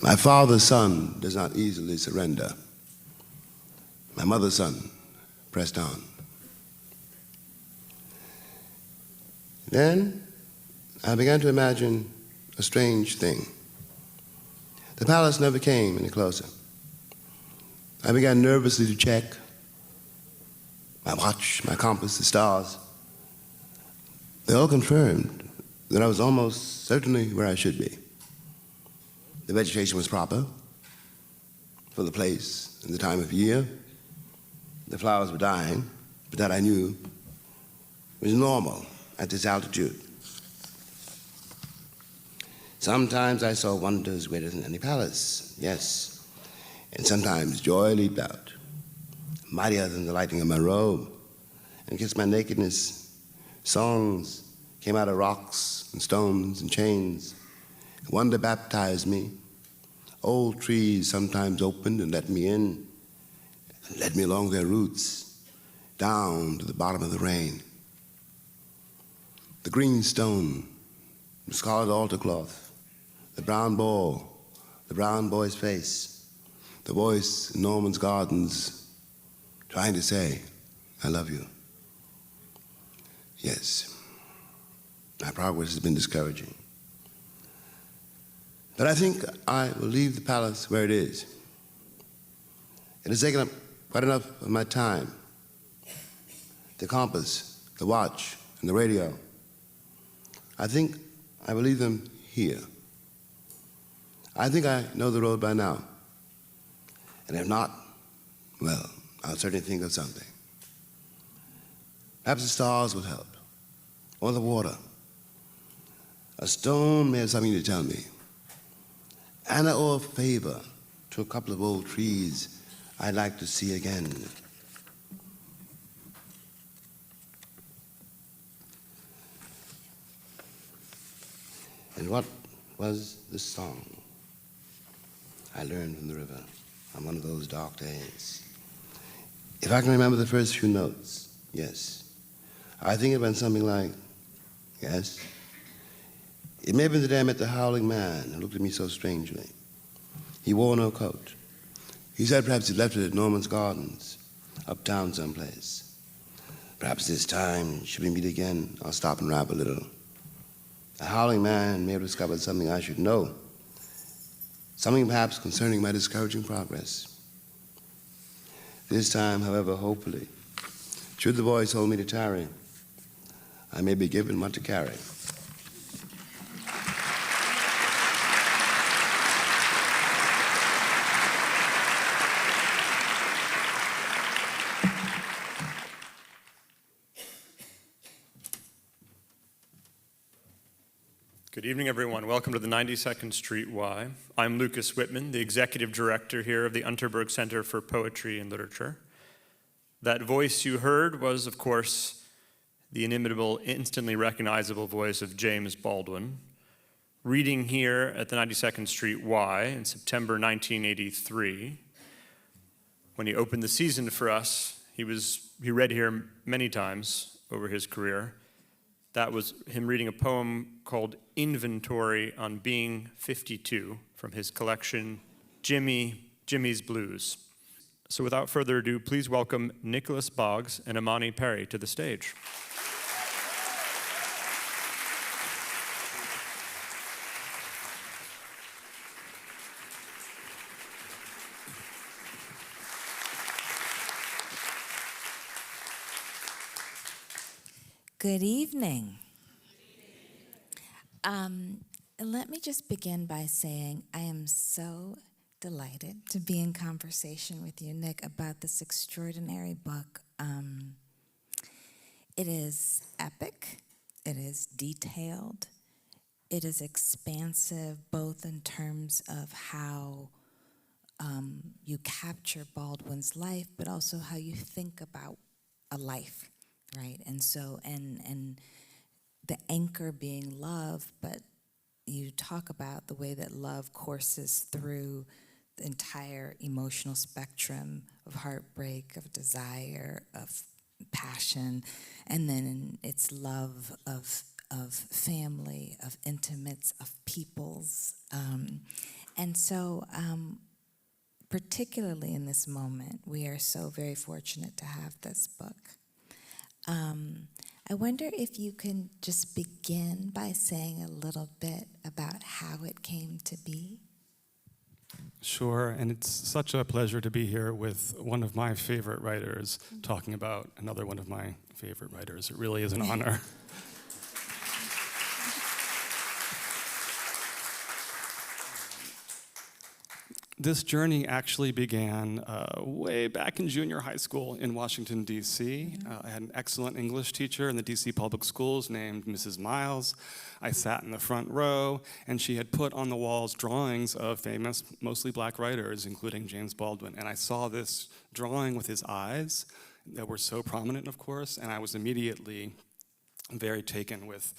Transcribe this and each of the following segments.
My father's son does not easily surrender. My mother's son pressed on. Then I began to imagine a strange thing. The palace never came any closer. I began nervously to check my watch, my compass, the stars. They all confirmed that I was almost certainly where I should be. The vegetation was proper for the place and the time of year. The flowers were dying, but that I knew was normal at this altitude. Sometimes I saw wonders greater than any palace, yes, and sometimes joy leaped out, mightier than the lightning of my robe, and kissed my nakedness. Songs came out of rocks and stones and chains. Wonder baptized me. Old trees sometimes opened and let me in, and led me along their roots, down to the bottom of the rain. The green stone, the scarlet altar cloth, the brown ball, the brown boy's face, the voice in Norman's gardens trying to say, I love you. Yes, my progress has been discouraging. But I think I will leave the palace where it is. It has taken up quite enough of my time. The compass, the watch, and the radio. I think I will leave them here. I think I know the road by now. And if not, well, I'll certainly think of something. Perhaps the stars will help, or the water. A stone may have something to tell me. And I owe a favor to a couple of old trees I'd like to see again. And what was the song I learned from the river on one of those dark days? If I can remember the first few notes, yes. I think it went something like, yes. It may have been the day I met the howling man who looked at me so strangely. He wore no coat. He said perhaps he'd left it at Norman's Gardens, uptown someplace. Perhaps this time, should we meet again, I'll stop and rap a little. The howling man may have discovered something I should know, something perhaps concerning my discouraging progress. This time, however, hopefully, should the voice hold me to tarry, I may be given what to carry. Good evening, everyone. Welcome to the 92nd Street Y. I'm Lucas Whitman, the executive director here of the Unterberg Center for Poetry and Literature. That voice you heard was, of course, the inimitable, instantly recognizable voice of James Baldwin, reading here at the 92nd Street Y in September 1983. When he opened the season for us, he read here many times over his career. That was him reading a poem called Inventory on Being 52 from his collection, Jimmy's Blues. So without further ado, please welcome Nicholas Boggs and Imani Perry to the stage. Good evening. Let me just begin by saying I am so delighted to be in conversation with you, Nick, about this extraordinary book. It is epic, it is detailed, it is expansive, both in terms of how you capture Baldwin's life, but also how you think about a life. Right, and so, and the anchor being love, but you talk about the way that love courses through the entire emotional spectrum of heartbreak, of desire, of passion, and then it's love of family, of intimates, of peoples, And so, particularly in this moment, we are so very fortunate to have this book. I wonder if you can just begin by saying a little bit about how it came to be. Sure, and it's such a pleasure to be here with one of my favorite writers talking about another one of my favorite writers. It really is an honor. This journey actually began way back in junior high school in Washington, D.C. I had an excellent English teacher in the D.C. public schools named Mrs. Miles. I sat in the front row, and she had put on the walls drawings of famous, mostly black writers, including James Baldwin. And I saw this drawing with his eyes that were so prominent, of course, and I was immediately very taken with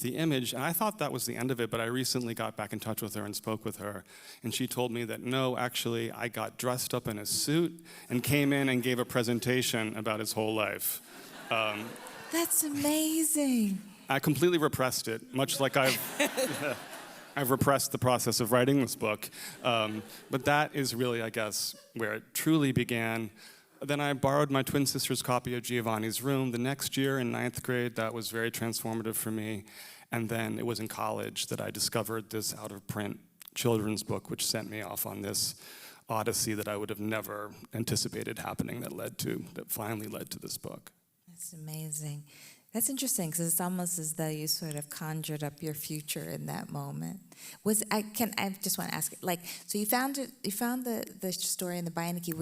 the image. And I thought that was the end of it, but I recently got back in touch with her and spoke with her. And she told me that, no, actually, I got dressed up in a suit and came in and gave a presentation about his whole life. That's amazing. I completely repressed it, much like I've repressed the process of writing this book. But that is really, I guess, where it truly began. Then I borrowed my twin sister's copy of Giovanni's Room. The next year in 9th grade, that was very transformative for me. And then it was in college that I discovered this out-of-print children's book, which sent me off on this odyssey that I would have never anticipated happening that finally led to this book. That's amazing. That's interesting, because it's almost as though you sort of conjured up your future in that moment. I just want to ask, so you found the story in the Biography.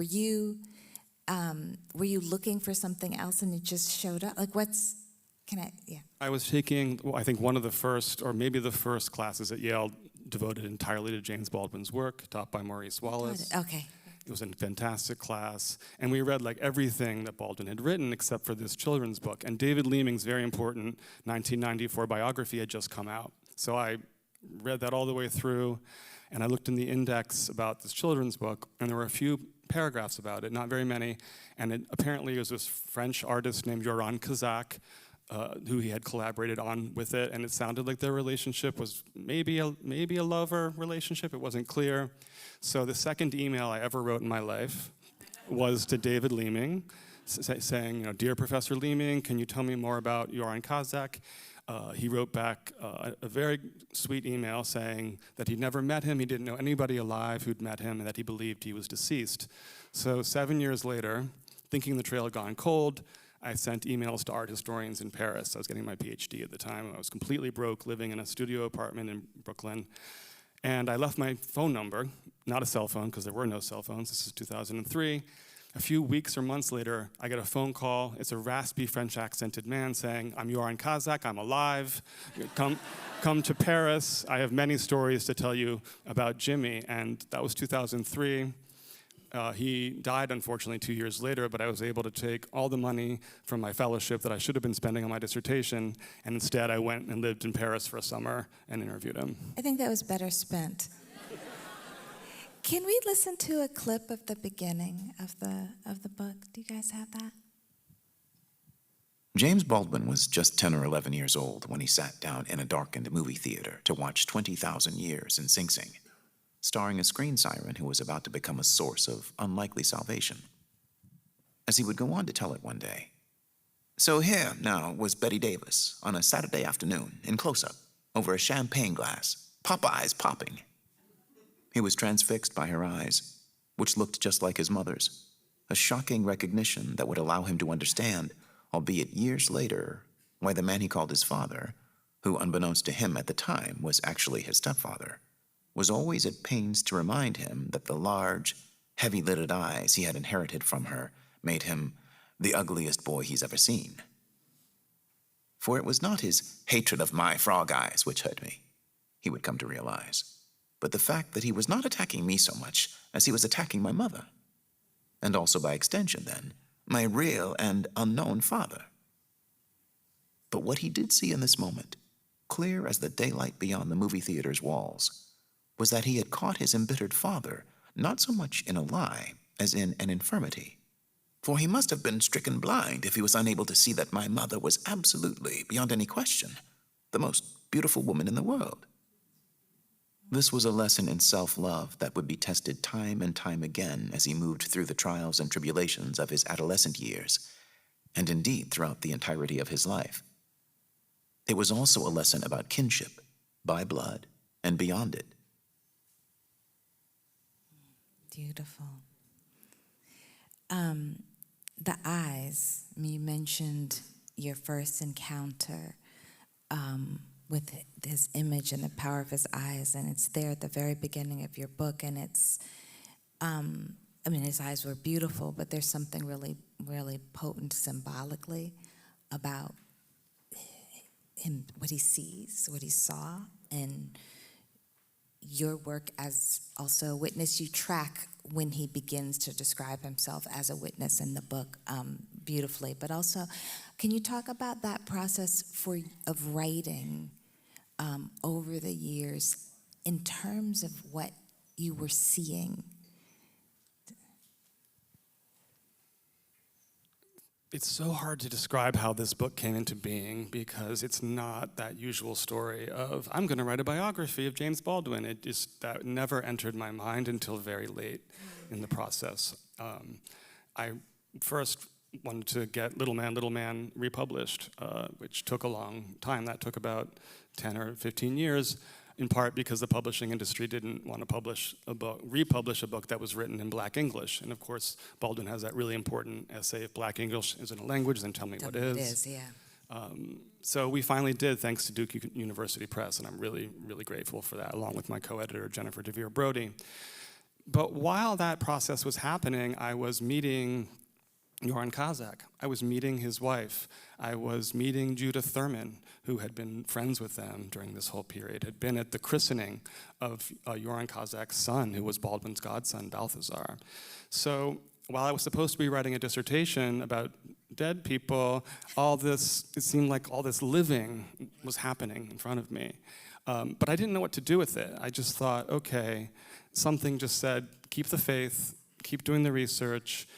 Were you looking for something else and it just showed up? I was taking, I think one of the first, or maybe the first classes at Yale devoted entirely to James Baldwin's work, taught by Maurice Wallace. Okay. It was a fantastic class, and we read everything that Baldwin had written except for this children's book. And David Leeming's very important 1994 biography had just come out. So I read that all the way through, and I looked in the index about this children's book, and there were a few paragraphs about it, not very many, and apparently it was this French artist named Joran Kazak, who he had collaborated on with it, and it sounded like their relationship was maybe a lover relationship. It wasn't clear. So the second email I ever wrote in my life was to David Leeming, saying, Dear Professor Leeming, can you tell me more about Joran Kazak? He wrote back a very sweet email saying that he'd never met him, he didn't know anybody alive who'd met him, and that he believed he was deceased. So 7 years later, thinking the trail had gone cold, I sent emails to art historians in Paris. I was getting my PhD at the time. I was completely broke, living in a studio apartment in Brooklyn. And I left my phone number, not a cell phone, because there were no cell phones. This is 2003. A few weeks or months later, I get a phone call. It's a raspy French accented man saying, I'm Joran Kazak, I'm alive. Come to Paris. I have many stories to tell you about Jimmy. And that was 2003. He died, unfortunately, 2 years later, but I was able to take all the money from my fellowship that I should have been spending on my dissertation, and instead I went and lived in Paris for a summer and interviewed him. I think that was better spent. Can we listen to a clip of the beginning of the book? Do you guys have that? James Baldwin was just 10 or 11 years old when he sat down in a darkened movie theater to watch 20,000 Years in Sing Sing, starring a screen siren who was about to become a source of unlikely salvation. As he would go on to tell it one day, so here now was Betty Davis on a Saturday afternoon in close-up over a champagne glass, Popeyes popping. He was transfixed by her eyes, which looked just like his mother's, a shocking recognition that would allow him to understand, albeit years later, why the man he called his father, who unbeknownst to him at the time was actually his stepfather, was always at pains to remind him that the large, heavy-lidded eyes he had inherited from her made him the ugliest boy he's ever seen. For it was not his hatred of my frog eyes which hurt me, he would come to realize, but the fact that he was not attacking me so much as he was attacking my mother, and also by extension, then, my real and unknown father. But what he did see in this moment, clear as the daylight beyond the movie theater's walls, was that he had caught his embittered father not so much in a lie as in an infirmity. For he must have been stricken blind if he was unable to see that my mother was absolutely, beyond any question, the most beautiful woman in the world. This was a lesson in self-love that would be tested time and time again as he moved through the trials and tribulations of his adolescent years, and indeed throughout the entirety of his life. It was also a lesson about kinship, by blood, and beyond it. Beautiful. The eyes, you mentioned your first encounter with his image and the power of his eyes, and it's there at the very beginning of your book, and it's, his eyes were beautiful, but there's something really, really potent symbolically about him, what he sees, what he saw, and your work as also a witness. You track when he begins to describe himself as a witness in the book beautifully, but also, can you talk about that process of writing over the years in terms of what you were seeing? It's so hard to describe how this book came into being because it's not that usual story of, I'm going to write a biography of James Baldwin. That never entered my mind until very late in the process. I first wanted to get Little Man republished, which took a long time. That took about 10 or 15 years, in part because the publishing industry didn't want to republish a book that was written in Black English. And of course, Baldwin has that really important essay, if Black English isn't a language, then tell me what is. It is, yeah. So we finally did, thanks to Duke University Press, and I'm really, really grateful for that, along with my co-editor, Jennifer DeVere Brody. But while that process was happening, I was meeting Joran Kazak. I was meeting his wife. I was meeting Judith Thurman, who had been friends with them during this whole period, had been at the christening of Joran Kazak's son, who was Baldwin's godson, Balthazar. So while I was supposed to be writing a dissertation about dead people, it seemed like all this living was happening in front of me. But I didn't know what to do with it. I just thought, okay, something just said, keep the faith, keep doing the research,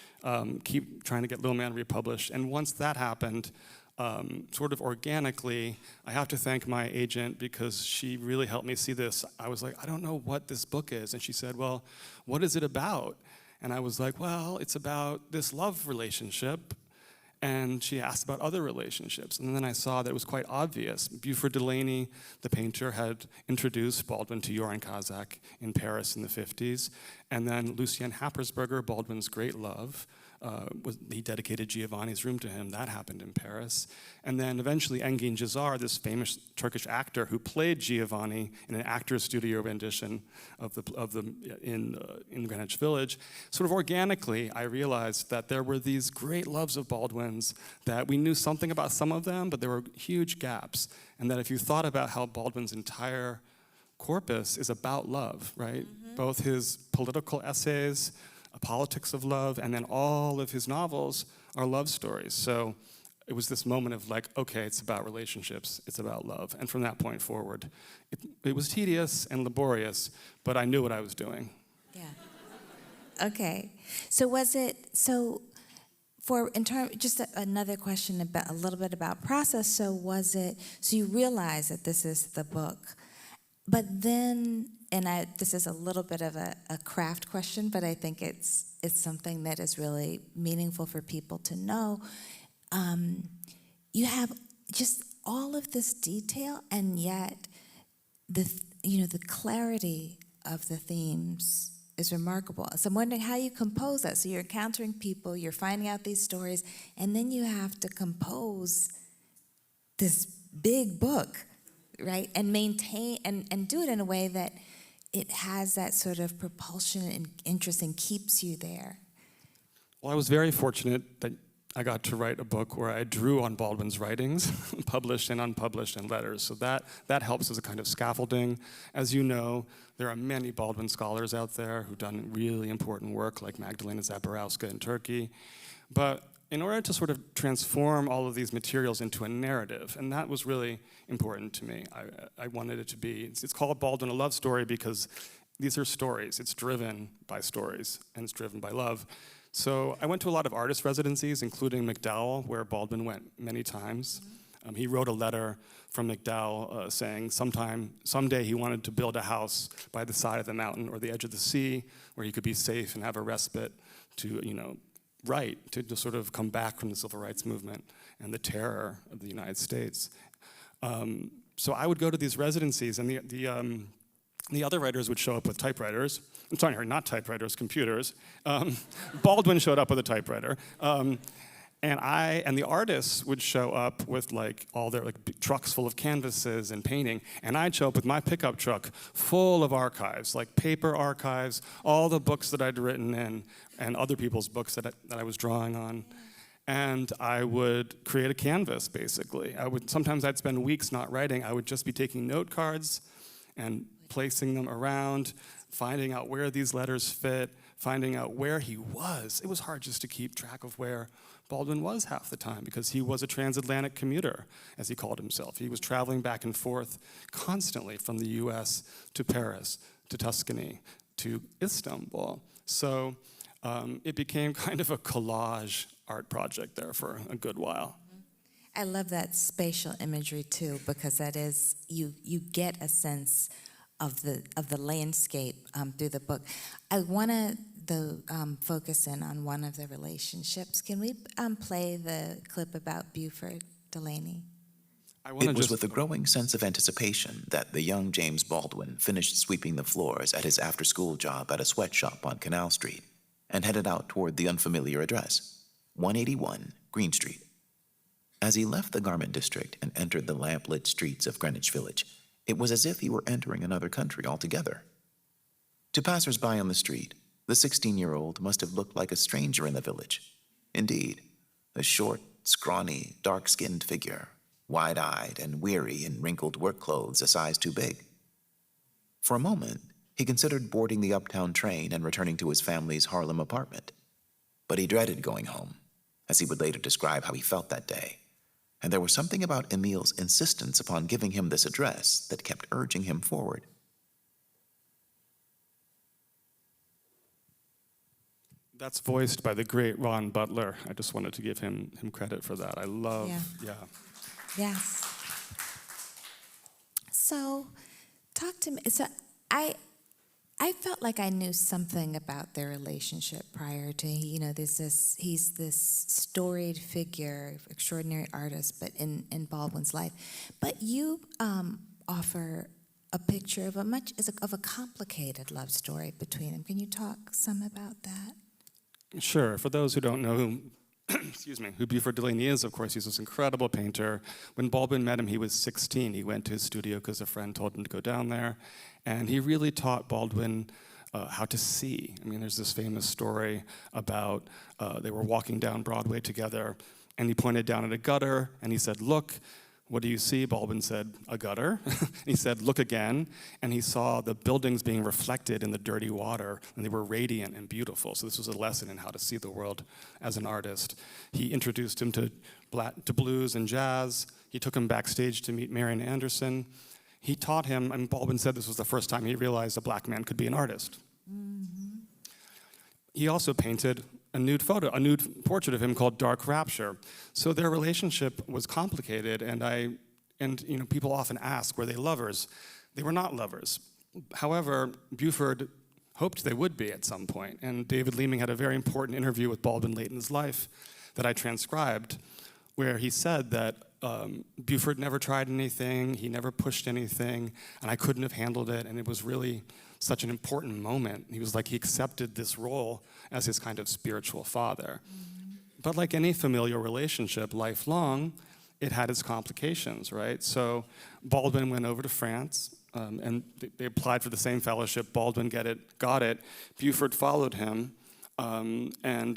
keep trying to get Little Man republished. And once that happened, sort of organically, I have to thank my agent because she really helped me see this. I was like, I don't know what this book is. And she said, well, what is it about? And I was like, well, it's about this love relationship. And she asked about other relationships. And then I saw that it was quite obvious. Beauford Delaney, the painter, had introduced Baldwin to Joran Kazak in Paris in the 50s. And then Lucien Happersberger, Baldwin's great love, he dedicated Giovanni's room to him. That happened in Paris. And then eventually Engin Cezar, this famous Turkish actor who played Giovanni in an actor's studio rendition in Greenwich Village. Sort of organically, I realized that there were these great loves of Baldwin's, that we knew something about some of them, but there were huge gaps. And that if you thought about how Baldwin's entire corpus is about love, right? Mm-hmm. Both his political essays, A Politics of Love, and then all of his novels are love stories. So it was this moment of like, okay, it's about relationships, it's about love. And from that point forward, it was tedious and laborious, but I knew what I was doing. Yeah. Okay. So just another question about a little bit about process. So you realized that this is the book, but then, this is a little bit of a craft question, but I think it's something that is really meaningful for people to know. You have just all of this detail, and yet the clarity of the themes is remarkable. So I'm wondering how you compose that. So you're encountering people, you're finding out these stories, and then you have to compose this big book, right? And maintain and do it in a way that it has that sort of propulsion and interest and keeps you there. Well, I was very fortunate that I got to write a book where I drew on Baldwin's writings, published and unpublished, and letters. So that helps as a kind of scaffolding. As you know, there are many Baldwin scholars out there who've done really important work, like Magdalena Zaborowska in Turkey. But in order to sort of transform all of these materials into a narrative, and that was really important to me. I wanted it to be, it's called Baldwin a Love Story because these are stories. It's driven by stories, and it's driven by love. So I went to a lot of artist residencies, including MacDowell, where Baldwin went many times. He wrote a letter from McDowell saying someday he wanted to build a house by the side of the mountain or the edge of the sea where he could be safe and have a respite to, write, to sort of come back from the civil rights movement and the terror of the United States. So I would go to these residencies, and the other writers would show up with typewriters. I'm sorry, not typewriters, computers. Baldwin showed up with a typewriter. And the artists would show up with all their trucks full of canvases and painting, and I'd show up with my pickup truck full of archives, like paper archives, all the books that I'd written in, and other people's books that I was drawing on. And I would create a canvas, basically. Sometimes I'd spend weeks not writing. I would just be taking note cards and placing them around, finding out where these letters fit, finding out where he was. It was hard just to keep track of where Baldwin was half the time because he was a transatlantic commuter, as he called himself. He was traveling back and forth constantly from the US to Paris, to Tuscany, to Istanbul. So it became kind of a collage art project there for a good while. I love that spatial imagery too, because that is, you get a sense of the landscape through the book. I want to focus in on one of the relationships. Can we play the clip about Beauford Delaney? It was with a growing sense of anticipation that the young James Baldwin finished sweeping the floors at his after-school job at a sweatshop on Canal Street and headed out toward the unfamiliar address, 181 Green Street. As he left the garment district and entered the lamp-lit streets of Greenwich Village, it was as if he were entering another country altogether. To passers-by on the street, the 16-year-old must have looked like a stranger in the village. Indeed, a short, scrawny, dark-skinned figure, wide-eyed and weary in wrinkled work clothes a size too big. For a moment, he considered boarding the uptown train and returning to his family's Harlem apartment. But he dreaded going home, as he would later describe how he felt that day. And there was something about Emil's insistence upon giving him this address that kept urging him forward. That's voiced by the great Ron Butler. I just wanted to give him credit for that. I love, yeah. Yes. So, talk to me. So, I felt like I knew something about their relationship prior to, he's this storied figure, extraordinary artist, but in Baldwin's life. But you offer a picture of a complicated love story between them. Can you talk some about that? Sure. For those who don't know who, who Beauford Delaney is, of course, he's this incredible painter. When Baldwin met him, he was 16. He went to his studio because a friend told him to go down there. And he really taught Baldwin how to see. I mean, there's this famous story about they were walking down Broadway together, and he pointed down at a gutter, and he said, "Look, what do you see?" Baldwin said, "A gutter." He said, "Look again." And he saw the buildings being reflected in the dirty water, and they were radiant and beautiful. So this was a lesson in how to see the world as an artist. He introduced him to blues and jazz. He took him backstage to meet Marian Anderson. He taught him, and Baldwin said this was the first time he realized a black man could be an artist. Mm-hmm. He also painted a nude portrait of him called Dark Rapture. So their relationship was complicated, and people often ask, were they lovers? They were not lovers. However, Beauford hoped they would be at some point, and David Leeming had a very important interview with Baldwin late in his life that I transcribed, where he said that Beauford never tried anything, he never pushed anything, and I couldn't have handled it, and it was really such an important moment. He was like, he accepted this role as his kind of spiritual father. Mm-hmm. But like any familial relationship, lifelong, it had its complications, right? So Baldwin went over to France, and they applied for the same fellowship. Baldwin got it. Beauford followed him, and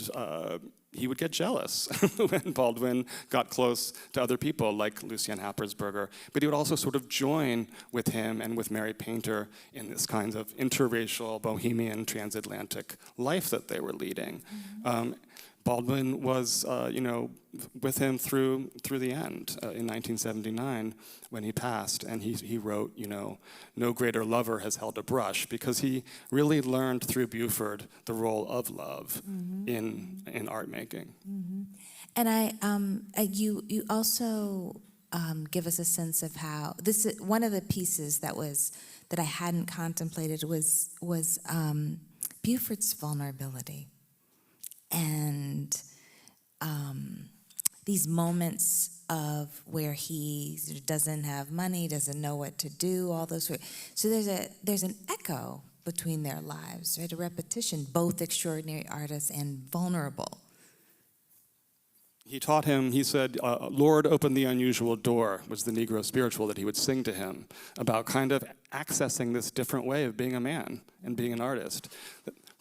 he would get jealous when Baldwin got close to other people like Lucien Happersberger. But he would also sort of join with him and with Mary Painter in this kind of interracial, bohemian, transatlantic life that they were leading. Mm-hmm. Baldwin was, with him through the end in 1979 when he passed, and he wrote, "No greater lover has held a brush," because he really learned through Beauford the role of love mm-hmm. in art making. Mm-hmm. And you also give us a sense of how this is one of the pieces that I hadn't contemplated was Beauford's vulnerability and these moments of where he sort of doesn't have money, doesn't know what to do, all those sort. So there's an echo between their lives, right? A repetition, both extraordinary artists and vulnerable. He taught him, he said, Lord, open the unusual door, was the Negro spiritual that he would sing to him about kind of accessing this different way of being a man and being an artist.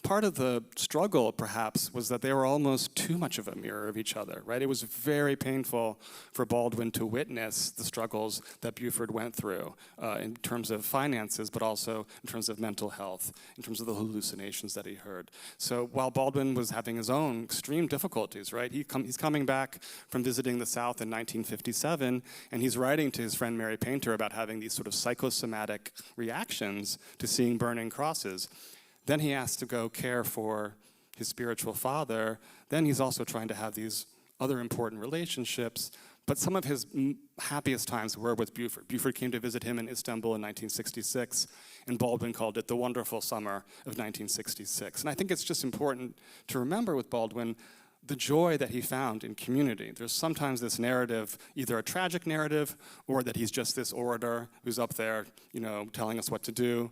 Part of the struggle, perhaps, was that they were almost too much of a mirror of each other, right? It was very painful for Baldwin to witness the struggles that Beaufort went through in terms of finances, but also in terms of mental health, in terms of the hallucinations that he heard. So while Baldwin was having his own extreme difficulties, right? He's coming back from visiting the South in 1957, and he's writing to his friend Mary Painter about having these sort of psychosomatic reactions to seeing burning crosses. Then he has to go care for his spiritual father. Then he's also trying to have these other important relationships. But some of his happiest times were with Beaufort. Beaufort came to visit him in Istanbul in 1966, and Baldwin called it the wonderful summer of 1966. And I think it's just important to remember with Baldwin the joy that he found in community. There's sometimes this narrative, either a tragic narrative or that he's just this orator who's up there, telling us what to do.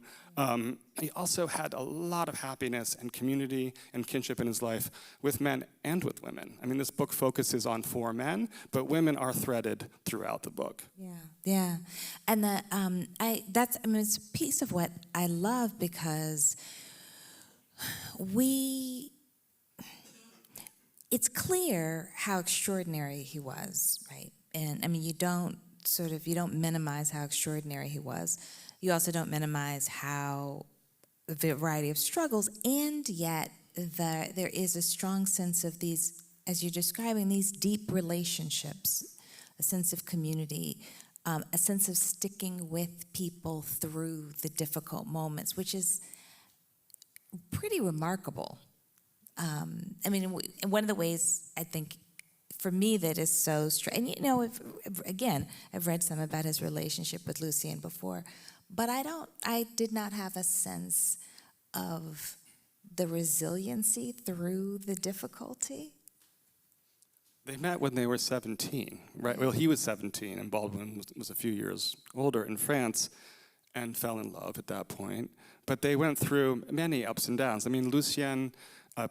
He also had a lot of happiness and community and kinship in his life with men and with women. I mean, this book focuses on 4 men, but women are threaded throughout the book. Yeah, and it's a piece of what I love because it's clear how extraordinary he was, right? And I mean, you don't minimize how extraordinary he was. You also don't minimize how the variety of struggles, and yet there is a strong sense of these, as you're describing, these deep relationships, a sense of community, a sense of sticking with people through the difficult moments, which is pretty remarkable. I mean, one of the ways I think, for me, that is so strange, and I've read some about his relationship with Lucien before, but I did not have a sense of the resiliency through the difficulty. They met when they were 17, right? Well, he was 17, and Baldwin was a few years older in France, and fell in love at that point. But they went through many ups and downs. I mean, Lucien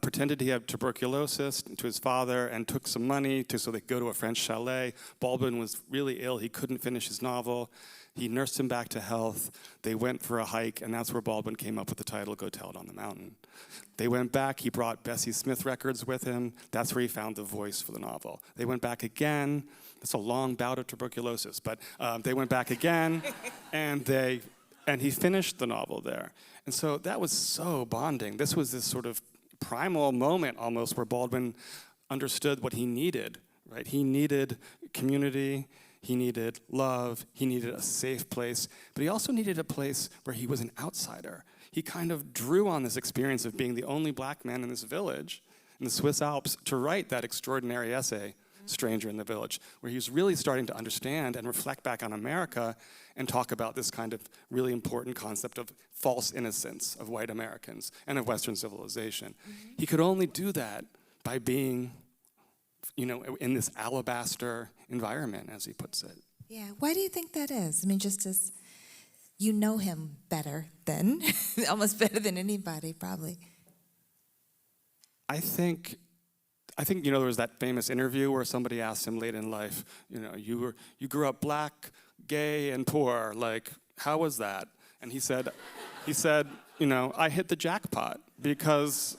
pretended he had tuberculosis to his father and took some money so they could go to a French chalet. Baldwin was really ill. He couldn't finish his novel. He nursed him back to health. They went for a hike, and that's where Baldwin came up with the title, Go Tell It on the Mountain. They went back. He brought Bessie Smith records with him. That's where he found the voice for the novel. They went back again. That's a long bout of tuberculosis, but they went back again, and he finished the novel there. And so that was so bonding. This was this sort of primal moment almost where Baldwin understood what he needed, right? He needed community, he needed love, he needed a safe place, but he also needed a place where he was an outsider. He kind of drew on this experience of being the only black man in this village in the Swiss Alps to write that extraordinary essay, Stranger in the Village, where he was really starting to understand and reflect back on America and talk about this kind of really important concept of false innocence of white Americans and of Western civilization. He could only do that by being, in this alabaster environment, as he puts it. Yeah, why do you think that is? I mean, just as you know him better than, almost better than anybody, probably. I think there was that famous interview where somebody asked him late in life, you grew up black, gay, and poor. Like, how was that? And he said, I hit the jackpot because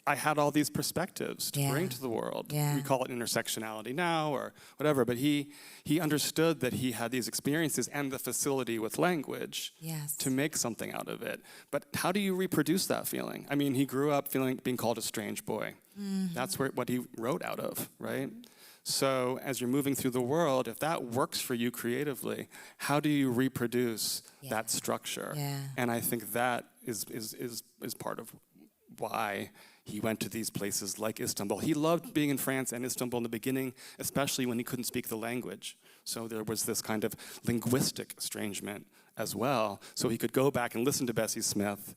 I had all these perspectives to bring to the world. Yeah. We call it intersectionality now or whatever, but he understood that he had these experiences and the facility with language to make something out of it. But how do you reproduce that feeling? I mean, he grew up being called a strange boy. That's what he wrote out of, right? So as you're moving through the world, if that works for you creatively, how do you reproduce that structure? Yeah. And I think that is part of why he went to these places like Istanbul. He loved being in France and Istanbul in the beginning, especially when he couldn't speak the language. So there was this kind of linguistic estrangement as well. So he could go back and listen to Bessie Smith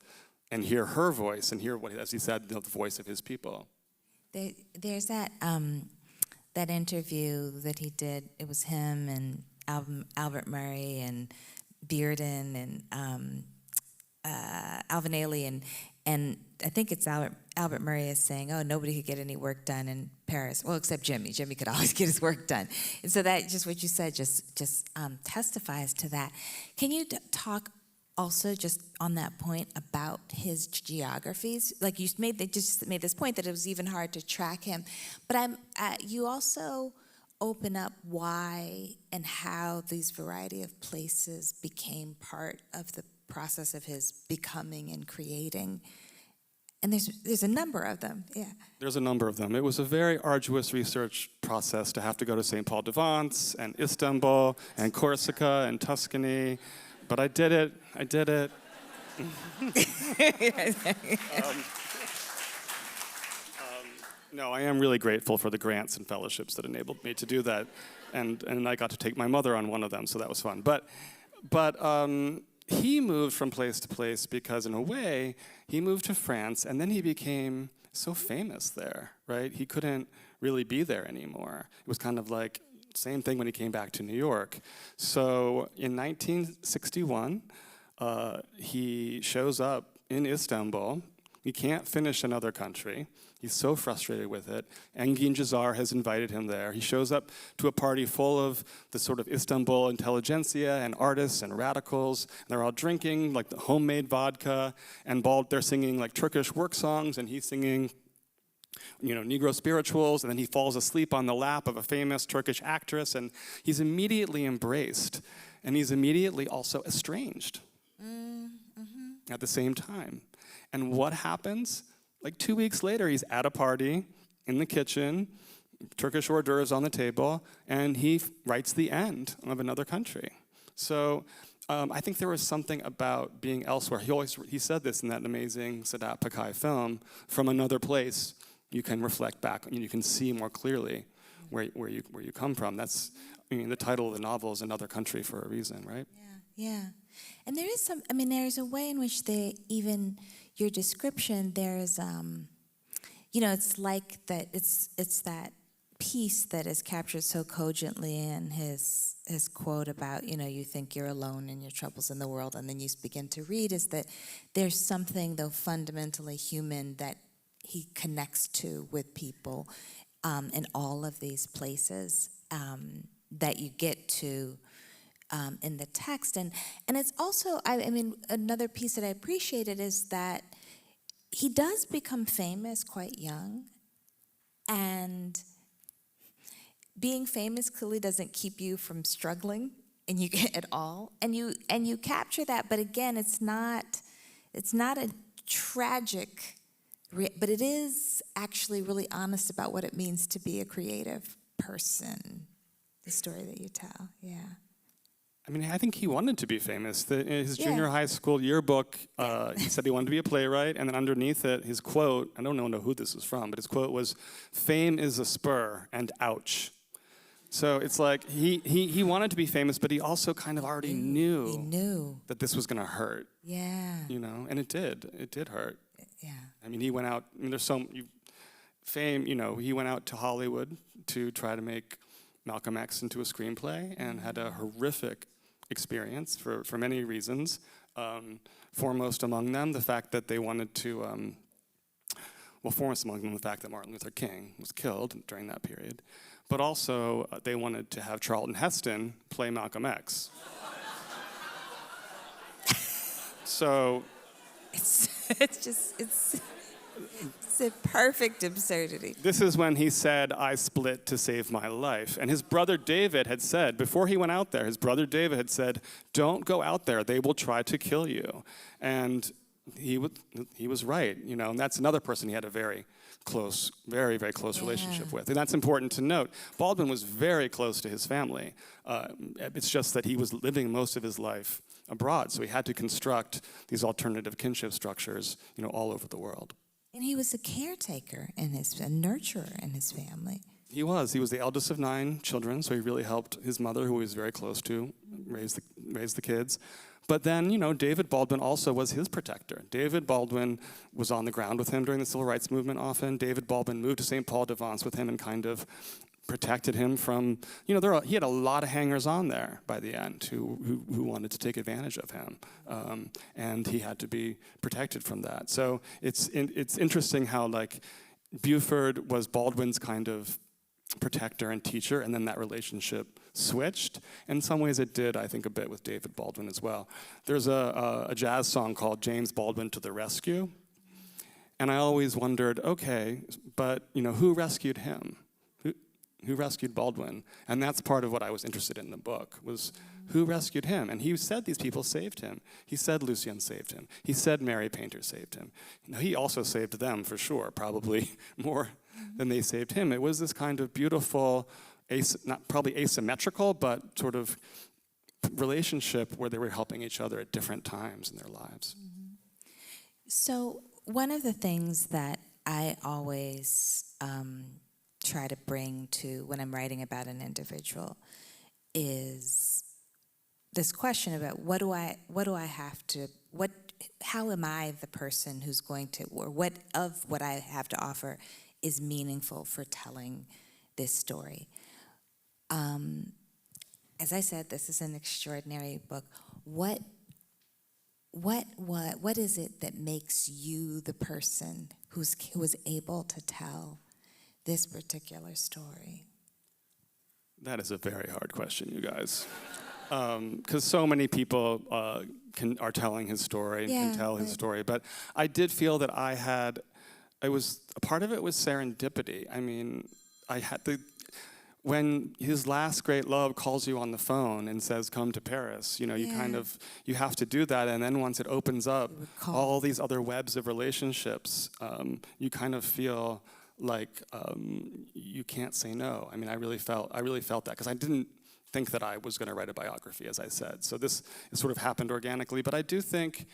and hear her voice and hear, what, as he said, the voice of his people. There's that that interview that he did. It was him and Albert Murray and Bearden and Alvin Ailey, and I think it's Albert Murray is saying, oh, nobody could get any work done in Paris. Well, except Jimmy. Jimmy could always get his work done. And so that, just what you said, just testifies to that. Can you talk also just on that point about his geographies? Like you just made this point that it was even hard to track him. But you also open up why and how these variety of places became part of the process of his becoming and creating. And there's a number of them, yeah. There's a number of them. It was a very arduous research process to have to go to St. Paul de Vence and Istanbul and Corsica and Tuscany, but I did it. No, I am really grateful for the grants and fellowships that enabled me to do that, and I got to take my mother on one of them, so that was fun. But he moved from place to place because, in a way, he moved to France, and then he became so famous there, right? He couldn't really be there anymore. It was kind of like same thing when he came back to New York. So in 1961, he shows up in Istanbul. He can't finish another country. He's so frustrated with it. Engin Cezar has invited him there. He shows up to a party full of the sort of Istanbul intelligentsia and artists and radicals. And they're all drinking like the homemade vodka, and they're singing like Turkish work songs, and he's singing, Negro spirituals, and then he falls asleep on the lap of a famous Turkish actress, and he's immediately embraced, and he's immediately also estranged at the same time. And what happens? Like 2 weeks later, he's at a party in the kitchen, Turkish hors d'oeuvres on the table, and he writes the end of another country. So I think there was something about being elsewhere. He said this in that amazing Sadat Pakai film, from another place, you can reflect back and you can see more clearly where you come from. That's, the title of the novel is Another Country for a reason, right? Yeah. And there is there's a way in which your description, there's, it's like that, it's that piece that is captured so cogently in his quote about, you think you're alone in your troubles in the world, and then you begin to read, is that there's something, though fundamentally human, that he connects to with people in all of these places that you get to in the text. And it's also, another piece that I appreciated is that he does become famous quite young, and being famous clearly doesn't keep you from struggling at all. And you capture that, but again, it's not a tragic, but it is actually really honest about what it means to be a creative person, the story that you tell, yeah. I think he wanted to be famous. In his junior high school yearbook, he said he wanted to be a playwright, and then underneath it, his quote, I don't know who this is from, but his quote was, "Fame is a spur, and ouch." So it's like he wanted to be famous, but he also kind of already knew. He knew that this was going to hurt. Yeah. And it did. It did hurt. Yeah. He went out. There's fame. He went out to Hollywood to try to make Malcolm X into a screenplay, and had a horrific experience for many reasons. Foremost among them, the fact that they wanted to. Foremost among them, the fact that Martin Luther King was killed during that period, but also they wanted to have Charlton Heston play Malcolm X. So. It's a perfect absurdity. This is when he said, "I split to save my life." And his brother David had said, before he went out there, "Don't go out there, they will try to kill you." And he was right, and that's another person he had a very close, very, very close relationship with. And that's important to note. Baldwin was very close to his family. It's just that he was living most of his life abroad, so he had to construct these alternative kinship structures, all over the world. And he was a caretaker and a nurturer in his family. He was the eldest of 9 children, so he really helped his mother, who he was very close to, raise the kids. But then, David Baldwin also was his protector. David Baldwin was on the ground with him during the Civil Rights Movement often. David Baldwin moved to St. Paul de Vence with him and kind of protected him from, he had a lot of hangers-on there by the end who wanted to take advantage of him. And he had to be protected from that. So it's interesting how, like, Beauford was Baldwin's kind of protector and teacher, and then that relationship switched. In some ways it did, I think, a bit with David Baldwin as well. There's a jazz song called James Baldwin to the Rescue, and I always wondered, okay, but who rescued him? Who rescued Baldwin? And that's part of what I was interested in the book, was who rescued him? And he said these people saved him. He said Lucien saved him. He said Mary Painter saved him. He also saved them, for sure, probably more than they saved him. It was this kind of beautiful, not probably asymmetrical, but sort of relationship where they were helping each other at different times in their lives. So one of the things that I always try to bring to when I'm writing about an individual is this question about how am I the person who's going to, or what of what I have to offer is meaningful for telling this story. As I said, this is an extraordinary book. What is it that makes you the person who was able to tell this particular story? That is a very hard question, you guys. Because so many people are telling his story and can tell his story. But I did feel that a part of it was serendipity. I mean, when his last great love calls you on the phone and says, come to Paris, you have to do that. And then once it opens up all these other webs of relationships, you kind of feel like you can't say no. I mean, I really felt that, because I didn't think that I was going to write a biography, as I said. So this sort of happened organically. But I do think,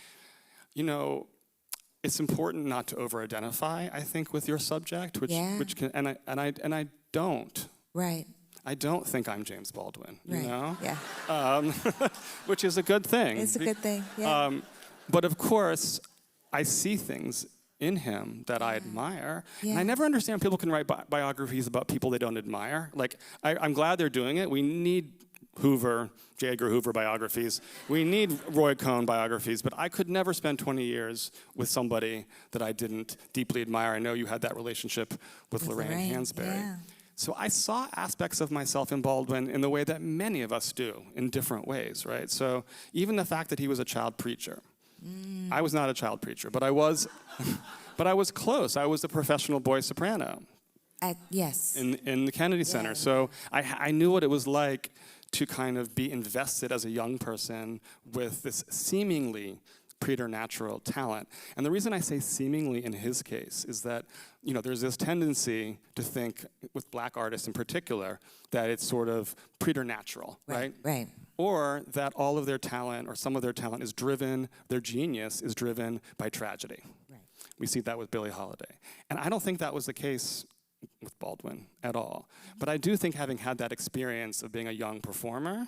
it's important not to over-identify, I think, with your subject, which can, and I don't. Right. I don't think I'm James Baldwin, right. Yeah. Which is a good thing. It's a good thing, yeah. But of course, I see things in him that I admire. Yeah. And I never understand people can write biographies about people they don't admire. Like, I'm glad they're doing it. We need J. Edgar Hoover biographies. We need Roy Cohn biographies, but I could never spend 20 years with somebody that I didn't deeply admire. I know you had that relationship with Lorraine Hansberry. Yeah. So I saw aspects of myself in Baldwin in the way that many of us do, in different ways, right? So even the fact that he was a child preacher. I was not a child preacher, but I was close. I was the professional boy soprano. Yes. In the Kennedy Center. So I knew what it was like to kind of be invested as a young person with this seemingly preternatural talent. And the reason I say seemingly in his case is that, there's this tendency to think, with black artists in particular, that it's sort of preternatural, right? Right. Or that all of their talent, or some of their talent, their genius is driven by tragedy. Right. We see that with Billie Holiday. And I don't think that was the case with Baldwin at all. But I do think having had that experience of being a young performer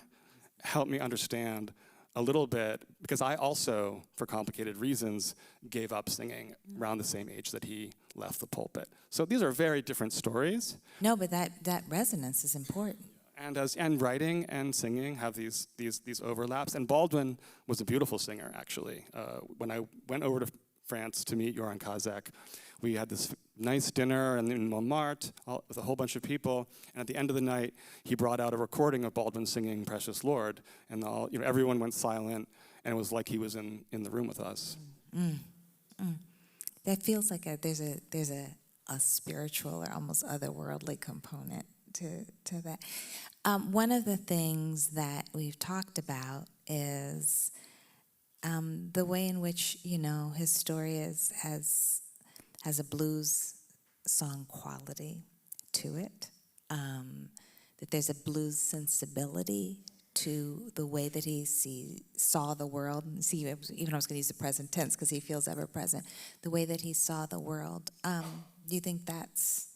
helped me understand a little bit, because I also, for complicated reasons, gave up singing around the same age that he left the pulpit. So these are very different stories. No, but that resonance is important. And writing and singing have these overlaps. And Baldwin was a beautiful singer, actually. When I went over to France to meet Joran Kazak, we had this nice dinner in Montmartre with a whole bunch of people. And at the end of the night, he brought out a recording of Baldwin singing "Precious Lord," and everyone went silent, and it was like he was in the room with us. That feels like there's a spiritual or almost otherworldly component to that. One of the things that we've talked about is the way in which his story has a blues song quality to it. That there's a blues sensibility to the way that he saw the world. And see, even I was going to use the present tense because he feels ever present. The way that he saw the world. Do you think that's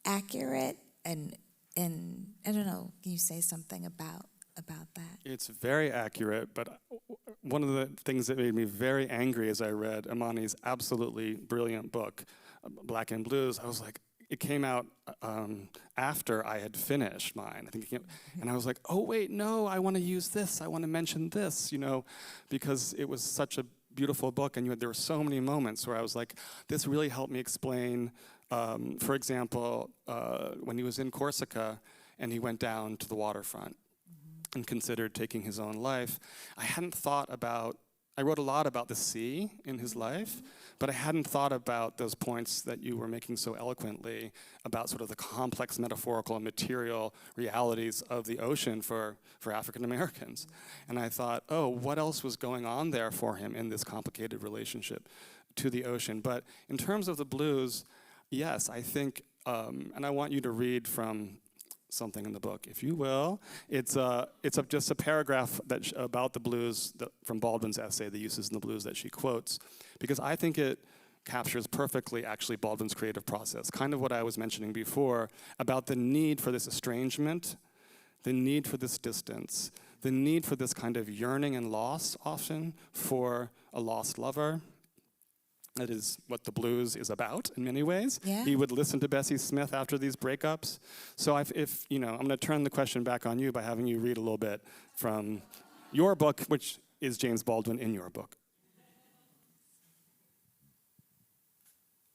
accurate? And I don't know. Can you say something about that? It's very accurate, but one of the things that made me very angry as I read Imani's absolutely brilliant book, Black and Blues, I was like, it came out after I had finished mine. I think it came, and I was like, oh wait, no, I want to use this. I want to mention this, you know, because it was such a beautiful book, and there were so many moments where I was like, this really helped me explain. For example, when he was in Corsica and he went down to the waterfront and considered taking his own life, I wrote a lot about the sea in his life, but I hadn't thought about those points that you were making so eloquently about sort of the complex metaphorical and material realities of the ocean for African Americans. And I thought, oh, what else was going on there for him in this complicated relationship to the ocean? But in terms of the blues, yes, I think, and I want you to read from something in the book, if you will. It's just a paragraph about the blues from Baldwin's essay, The Uses in the Blues, that she quotes, because I think it captures perfectly, actually, Baldwin's creative process, kind of what I was mentioning before about the need for this estrangement, the need for this distance, the need for this kind of yearning and loss, often, for a lost lover. That is what the blues is about in many ways. Yeah. He would listen to Bessie Smith after these breakups. So if you know, I'm going to turn the question back on you by having you read a little bit from your book, which is James Baldwin in your book.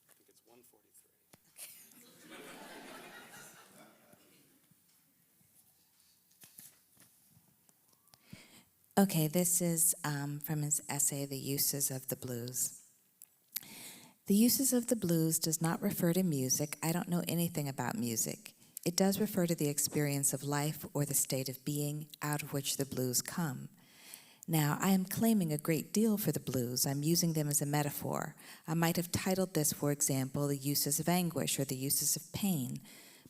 I think it's 143. Okay, this is from his essay, The Uses of the Blues. The uses of the blues does not refer to music. I don't know anything about music. It does refer to the experience of life or the state of being out of which the blues come. Now, I am claiming a great deal for the blues. I'm using them as a metaphor. I might have titled this, for example, The Uses of Anguish or The Uses of Pain.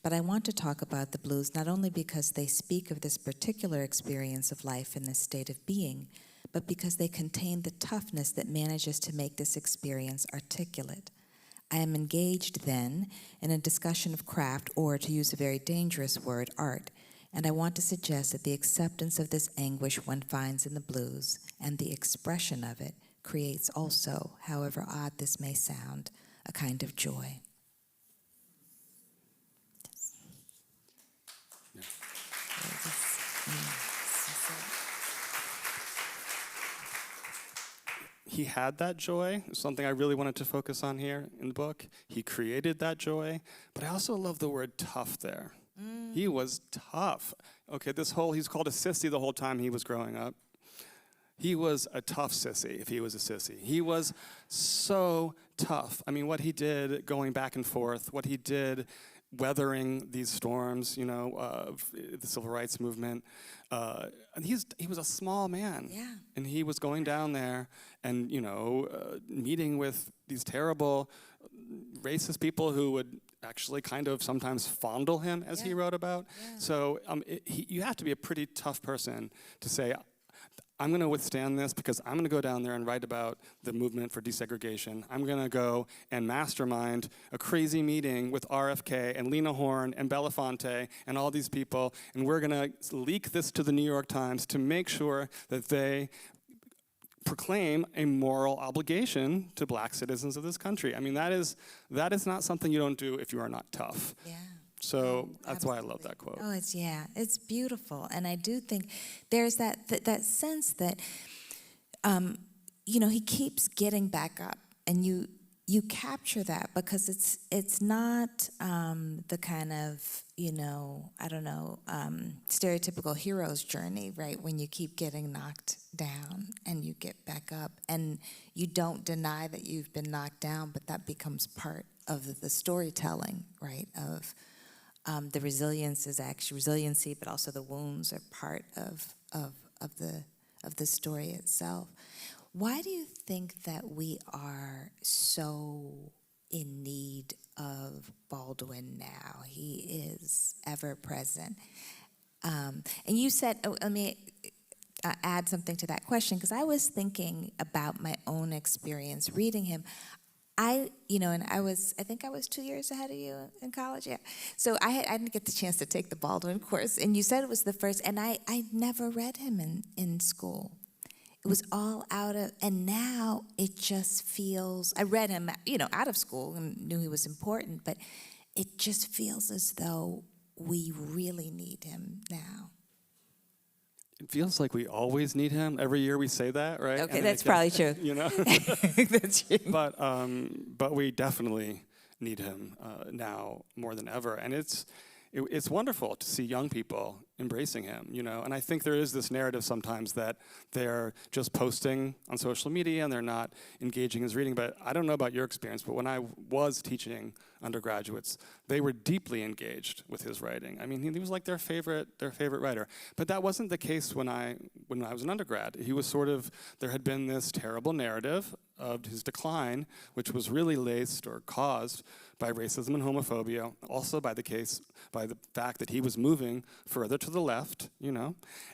But I want to talk about the blues not only because they speak of this particular experience of life in this state of being, but because they contain the toughness that manages to make this experience articulate. I am engaged, then, in a discussion of craft, or, to use a very dangerous word, art, and I want to suggest that the acceptance of this anguish one finds in the blues, and the expression of it, creates also, however odd this may sound, a kind of joy. He had that joy, something I really wanted to focus on here in the book. He created that joy, but I also love the word tough there. He was tough. Okay, he's called a sissy the whole time he was growing up. He was a tough sissy, if he was a sissy. He was so tough. I mean, what he did going back and forth, what he did weathering these storms, you know, of the civil rights movement. And he was a small man. Yeah. And he was going down there and, you know, meeting with these terrible racist people who would actually kind of sometimes fondle him, as he wrote about. Yeah. So you have to be a pretty tough person to say, I'm going to withstand this because I'm going to go down there and write about the movement for desegregation. I'm going to go and mastermind a crazy meeting with RFK and Lena Horne and Belafonte and all these people, and we're going to leak this to the New York Times to make sure that they proclaim a moral obligation to black citizens of this country. I mean, that is not something you don't do if you are not tough. Yeah. So that's why I love Absolutely. that quote. Oh, it's beautiful, and I do think there's that sense that, you know, he keeps getting back up, and you capture that because it's not the kind of, you know, I don't know, stereotypical hero's journey, right? When you keep getting knocked down and you get back up, and you don't deny that you've been knocked down, but that becomes part of the storytelling, right? Of the resiliency, but also the wounds are part of the story itself. Why do you think that we are so in need of Baldwin now? He is ever present. And you said, oh, let me add something to that question, because I was thinking about my own experience reading him. And I think I was 2 years ahead of you in college, yeah. So I didn't get the chance to take the Baldwin course, and you said it was the first, and I never read him in school. It was all out of, and now it just feels, I read him, out of school and knew he was important, but it just feels as though we really need him now. It feels like we always need him. Every year we say that, right? Okay, that's probably true. That's true. But we definitely need him now more than ever. And it's wonderful to see young people embracing him, And I think there is this narrative sometimes that they're just posting on social media and they're not engaging in his reading. But I don't know about your experience, but when I was teaching undergraduates, they were deeply engaged with his writing. I mean, he was like their favorite writer. But that wasn't the case when I was an undergrad. He was there had been this terrible narrative of his decline, which was really laced or caused by racism and homophobia, also by the fact that he was moving further to the left,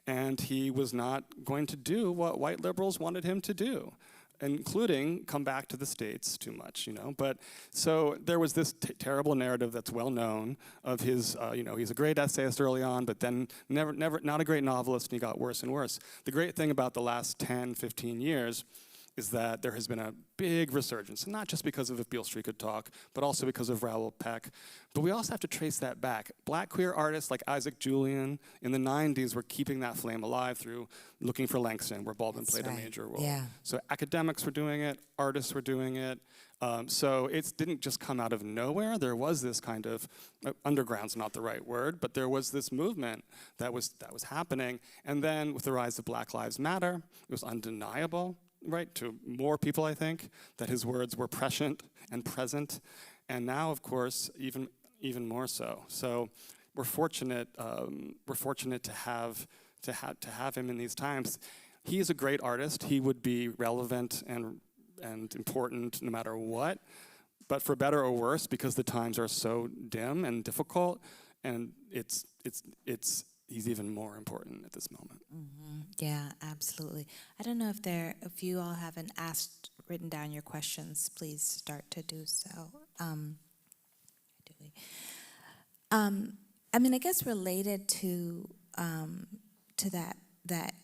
and he was not going to do what white liberals wanted him to do, including come back to the States too much, But so there was this terrible narrative that's well known of his, he's a great essayist early on, but then never, not a great novelist, and he got worse and worse. The great thing about the last 10, 15 years is that there has been a big resurgence, not just because of If Beale Street Could Talk, but also because of Raoul Peck. But we also have to trace that back. Black queer artists like Isaac Julian in the 90s were keeping that flame alive through Looking for Langston, where Baldwin played a major role. Yeah. So academics were doing it, artists were doing it. So it didn't just come out of nowhere. There was this kind of, underground's not the right word, but there was this movement that was happening. And then with the rise of Black Lives Matter, it was undeniable, right, to more people, I think, that his words were prescient and present, and now, of course, even more so. So we're fortunate to have him in these times. He is a great artist. He would be relevant and important no matter what, but for better or worse, because the times are so dim and difficult, and he's even more important at this moment. Mm-hmm. Yeah, absolutely. I don't know if you all haven't written down your questions, please start to do so. I guess related to that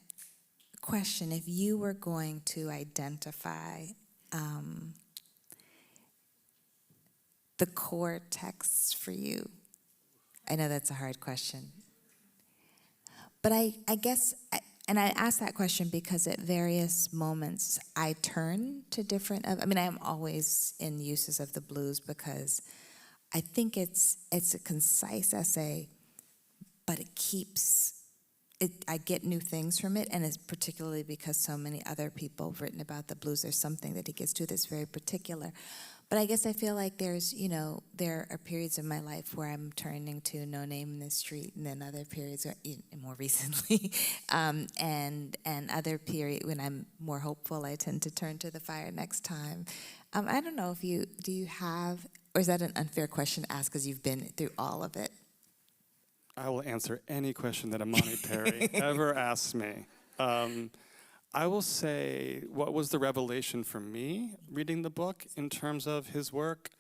question, if you were going to identify the core texts for you, I know that's a hard question. But I guess, and I ask that question because at various moments I turn to different, I'm always in uses of the blues because I think it's a concise essay, but I get new things from it, and it's particularly because so many other people have written about the blues. There's something that he gets to that's very particular. But I guess I feel like there are periods of my life where I'm turning to No Name in the Street, and then other periods, more recently, and other periods when I'm more hopeful, I tend to turn to The Fire Next Time. I don't know if do you have, or is that an unfair question to ask because you've been through all of it? I will answer any question that Imani Perry ever asks me. I will say what was the revelation for me reading the book in terms of his work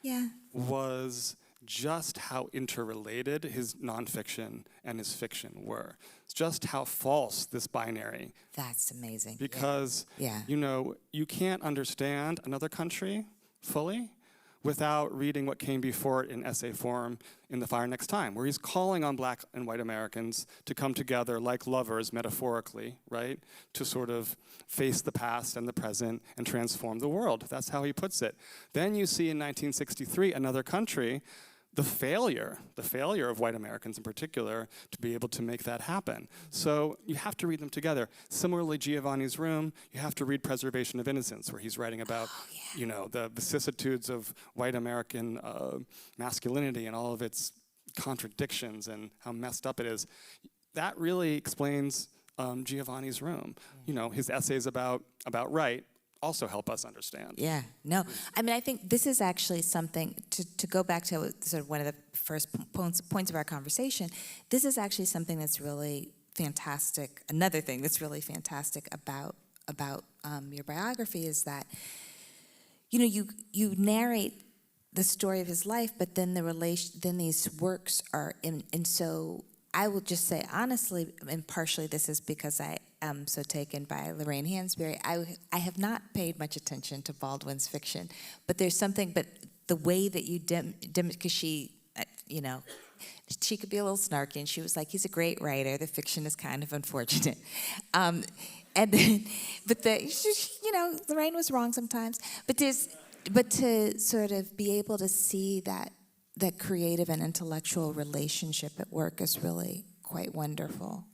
was just how interrelated his nonfiction and his fiction were. Just how false this binary. That's amazing. Because, you can't understand another country fully without reading what came before it in essay form in The Fire Next Time, where he's calling on Black and white Americans to come together like lovers, metaphorically, right? To sort of face the past and the present and transform the world. That's how he puts it. Then you see in 1963, Another Country, the failure of white Americans in particular to be able to make that happen. So you have to read them together. Similarly, Giovanni's Room, you have to read Preservation of Innocence, where he's writing about, the vicissitudes of white American masculinity and all of its contradictions and how messed up it is. That really explains Giovanni's Room. His essays about right also help us understand. Yeah, no. I mean, I think this is actually something, to go back to sort of one of the first points of our conversation, this is actually something that's really fantastic. Another thing that's really fantastic about your biography is that, you narrate the story of his life, but then then these works are in, and so I will just say honestly, and partially this is because I am so taken by Lorraine Hansberry, I have not paid much attention to Baldwin's fiction, but there's something, but the way that you because she, she could be a little snarky, and she was like, he's a great writer, the fiction is kind of unfortunate. And then, but Lorraine was wrong sometimes, but to sort of be able to see that creative and intellectual relationship at work is really quite wonderful.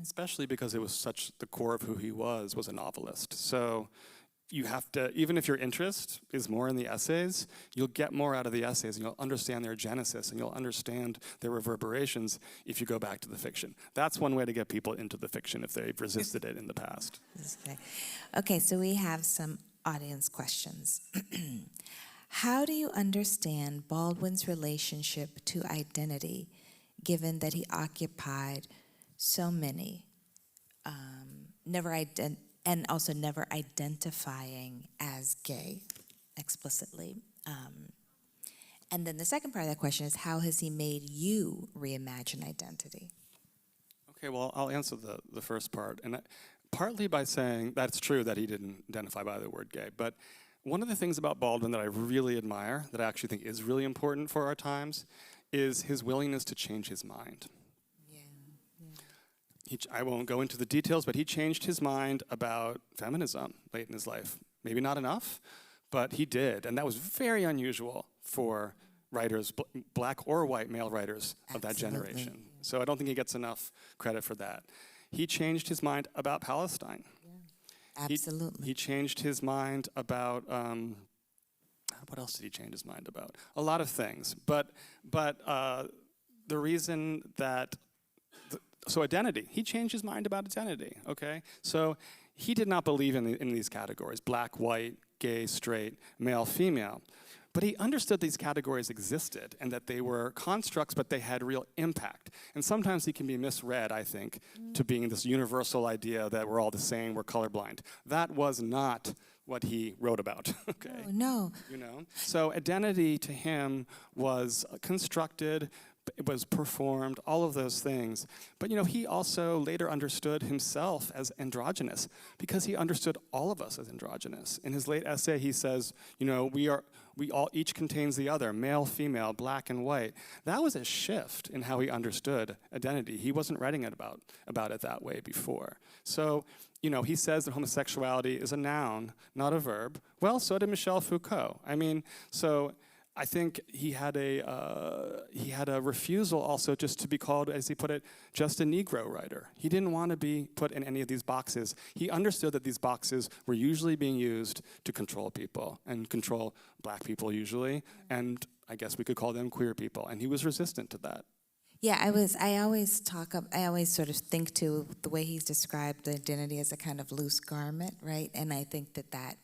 Especially because it was such the core of who he was a novelist. So you have to, even if your interest is more in the essays, you'll get more out of the essays, and you'll understand their genesis, and you'll understand their reverberations if you go back to the fiction. That's one way to get people into the fiction if they've resisted it in the past. Okay, so we have some audience questions. How do you understand Baldwin's relationship to identity, given that he occupied so many, and also never identifying as gay explicitly? And then the second part of that question is, how has he made you reimagine identity? Okay, well, I'll answer the first part. And partly by saying that's true that he didn't identify by the word gay, but one of the things about Baldwin that I really admire, that I actually think is really important for our times, is his willingness to change his mind. I won't go into the details, but he changed his mind about feminism late in his life. Maybe not enough, but he did. And that was very unusual for writers, black or white male writers of that generation. So I don't think he gets enough credit for that. He changed his mind about Palestine. Absolutely. He changed his mind about, what else did he change his mind about? A lot of things. But the reason that, so identity, he changed his mind about identity, okay? So he did not believe in these categories, black, white, gay, straight, male, female. But he understood these categories existed and that they were constructs, but they had real impact. And sometimes he can be misread, I think, to being this universal idea that we're all the same, we're colorblind. That was not what he wrote about, okay? No. So identity to him was constructed, it was performed, all of those things. But he also later understood himself as androgynous because he understood all of us as androgynous. In his late essay, he says, we all each contains the other, male, female, black and white. That was a shift in how he understood identity. He wasn't writing about it that way before. So, he says that homosexuality is a noun, not a verb. Well, so did Michel Foucault. I think he had a refusal also just to be called, as he put it, just a Negro writer. He didn't want to be put in any of these boxes. He understood that these boxes were usually being used to control people, and control black people usually, and I guess we could call them queer people, and he was resistant to that. Yeah, I always sort of think to the way he's described the identity as a kind of loose garment, right? And I think that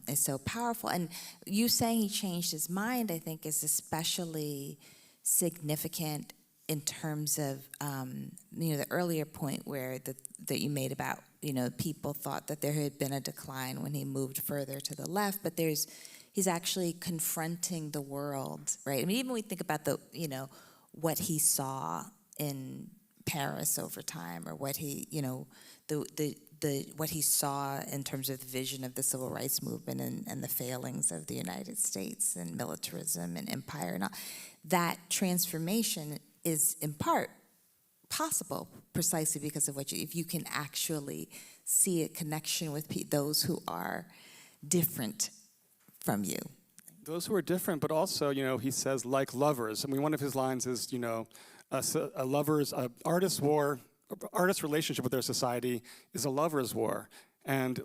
is so powerful. And you saying he changed his mind, I think, is especially significant in terms of the earlier point where that you made about people thought that there had been a decline when he moved further to the left, but he's actually confronting the world, right? I mean, even when we think about what he saw in Paris over time, or what he what he saw in terms of the vision of the civil rights movement and the failings of the United States and militarism and empire and all, that transformation is in part possible precisely because of if you can actually see a connection with those who are different from you. Those who are different, but also, he says, like lovers. I mean, one of his lines is, artist's relationship with their society is a lover's war. And,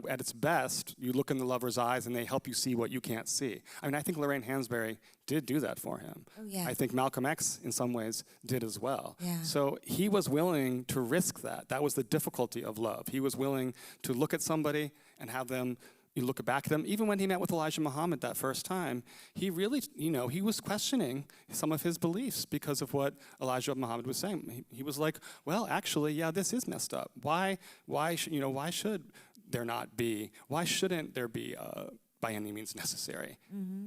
at its best, you look in the lover's eyes and they help you see what you can't see. I mean, I think Lorraine Hansberry did do that for him. Oh, yeah. I think Malcolm X, in some ways, did as well. Yeah. So he was willing to risk that. That was the difficulty of love. He was willing to look at somebody and have them, you look back at them. Even when he met with Elijah Muhammad that first time, he really, he was questioning some of his beliefs because of what Elijah Muhammad was saying. He was like, well, actually, yeah, this is messed up. Why should there not be, why shouldn't there be by any means necessary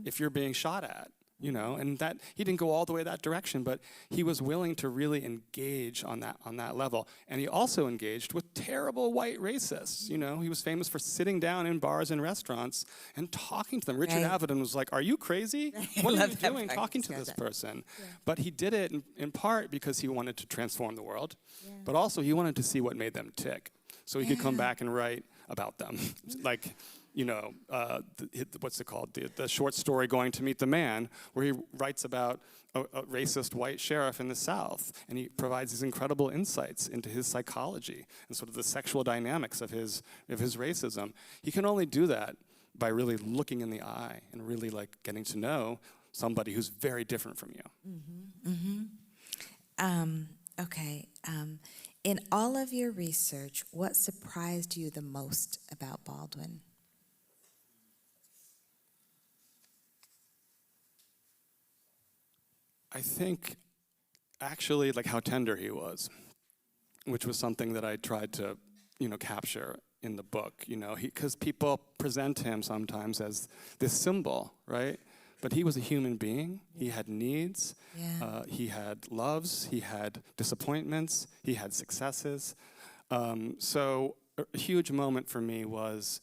if you're being shot at? And that he didn't go all the way that direction, but he was willing to really engage on that level. And he also engaged with terrible white racists. He was famous for sitting down in bars and restaurants and talking to them. Richard Avedon was like, "Are you crazy? What are you doing talking to this person?" Yeah. But he did it in part because he wanted to transform the world, but also he wanted to see what made them tick, so he could come back and write about them, like. What's it called? The short story Going to Meet the Man, where he writes about a racist white sheriff in the South, and he provides these incredible insights into his psychology and sort of the sexual dynamics of his racism. He can only do that by really looking in the eye and really like getting to know somebody who's very different from you. Okay. In all of your research, what surprised you the most about Baldwin? I think actually like how tender he was, which was something that I tried to, capture in the book, because people present him sometimes as this symbol, right? But he was a human being. He had needs. Yeah. He had loves. He had disappointments. He had successes. So a huge moment for me was,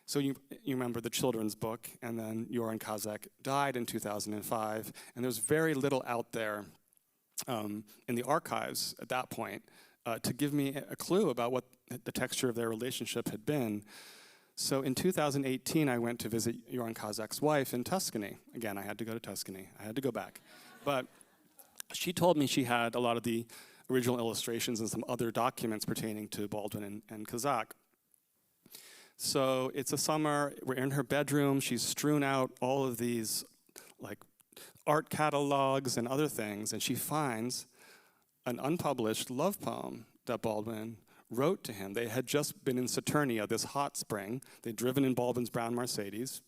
so you remember the children's book, and then Joran Kazak died in 2005, and there's very little out there in the archives at that point to give me a clue about what the texture of their relationship had been. So in 2018, I went to visit Joran Kazak's wife in Tuscany. Again, I had to go to Tuscany. I had to go back. But she told me she had a lot of the original illustrations and some other documents pertaining to Baldwin and Kazak. So it's a summer, we're in her bedroom, she's strewn out all of these like art catalogs and other things, and she finds an unpublished love poem that Baldwin wrote to him. They had just been in Saturnia, this hot spring. They'd driven in Baldwin's brown Mercedes,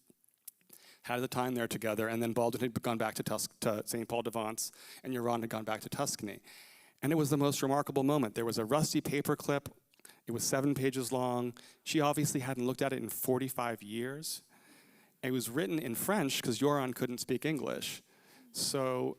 had the time there together, and then Baldwin had gone back to St. Paul de Vence, and Joran had gone back to Tuscany. And it was the most remarkable moment. There was a rusty paperclip. It was 7 pages long. She obviously hadn't looked at it in 45 years. It was written in French because Joran couldn't speak English. So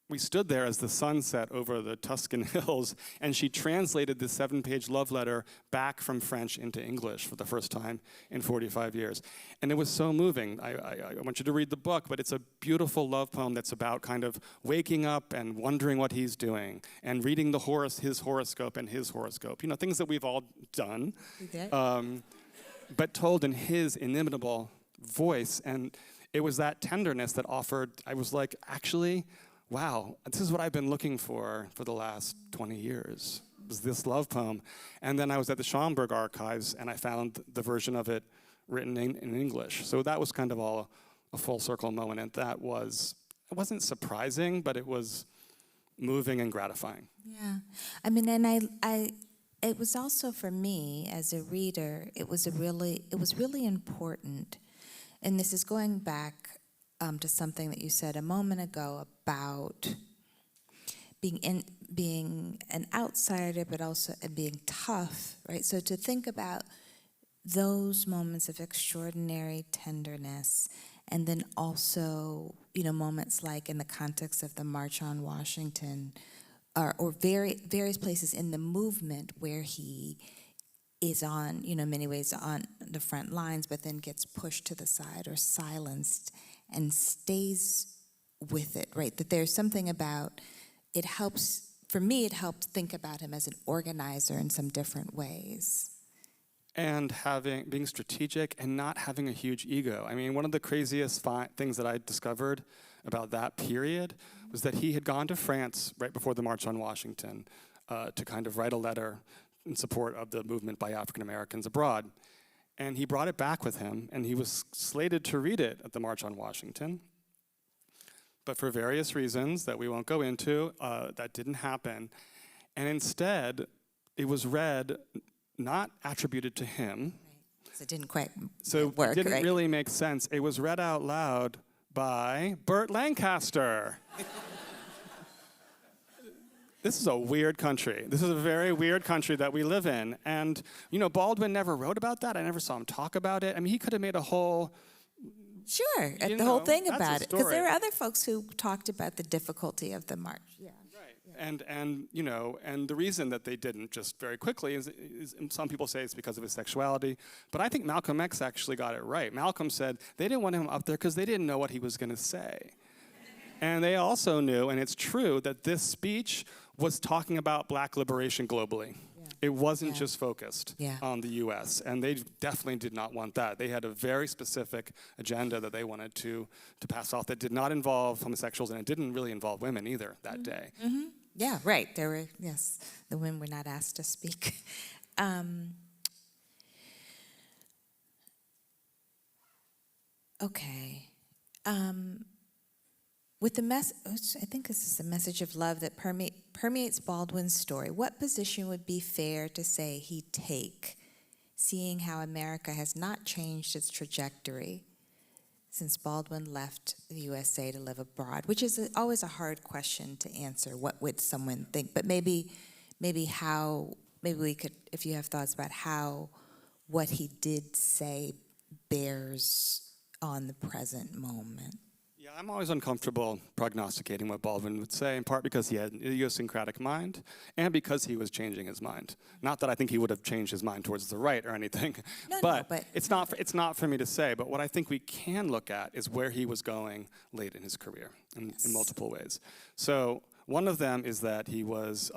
we stood there as the sun set over the Tuscan hills, and she translated this 7-page love letter back from French into English for the first time in 45 years. And it was so moving. I want you to read the book, but it's a beautiful love poem that's about kind of waking up and wondering what he's doing, and reading his horoscope and his horoscope. Things that we've all done, but told in his inimitable voice. And it was that tenderness that I was like, actually, wow, this is what I've been looking for the last 20 years, was this love poem. And then I was at the Schomburg archives, and I found the version of it written in English. So that was kind of all a full circle moment, and it wasn't surprising, but it was moving and gratifying. Yeah, I mean, and it was also for me as a reader, it was really important, and this is going back to something that you said a moment ago about being an outsider, but also being tough, right? So to think about those moments of extraordinary tenderness, and then also, moments like in the context of the March on Washington, or various places in the movement where he is on, many ways on the front lines, but then gets pushed to the side or silenced and stays with it, right? That there's something about, it helps think about him as an organizer in some different ways. And being strategic and not having a huge ego. I mean, one of the craziest things that I discovered about that period was that he had gone to France right before the March on Washington to kind of write a letter in support of the movement by African Americans abroad. And he brought it back with him, and he was slated to read it at the March on Washington. But for various reasons that we won't go into, that didn't happen. And instead, it was read, not attributed to him. Right. So it didn't quite So work, it didn't right? really make sense. It was read out loud by Burt Lancaster. This is a weird country. This is a very weird country that we live in. And, you know, Baldwin never wrote about that. I never saw him talk about it. I mean, he could have made a whole... Sure, You the whole know, thing that's a about it. Because there story. are other folks who talked about the difficulty of the march. Yeah. And you know, and the reason that they didn't, just very quickly, is some people say it's because of his sexuality, but I think Malcolm X actually got it right. Malcolm said they didn't want him up there because they didn't know what he was going to say. And they also knew, and it's true, that this speech was talking about black liberation globally. It wasn't just focused on the US, and they definitely did not want that. They had a very specific agenda that they wanted to pass off that did not involve homosexuals, and it didn't really involve women either that day. Mm-hmm. Yeah, right. There were, yes, the women were not asked to speak. Okay. With the I think this is the message of love that permeates Baldwin's story. What position would be fair to say he'd take, seeing how America has not changed its trajectory since Baldwin left the USA to live abroad? Which is always a hard question to answer. What would someone think? But maybe we could, if you have thoughts about how what he did say bears on the present moment. Yeah, I'm always uncomfortable prognosticating what Baldwin would say, in part because he had an idiosyncratic mind and because he was changing his mind. Not that I think he would have changed his mind towards the right or anything, but it's not for me to say. But what I think we can look at is where he was going late in his career in multiple ways. So one of them is that he was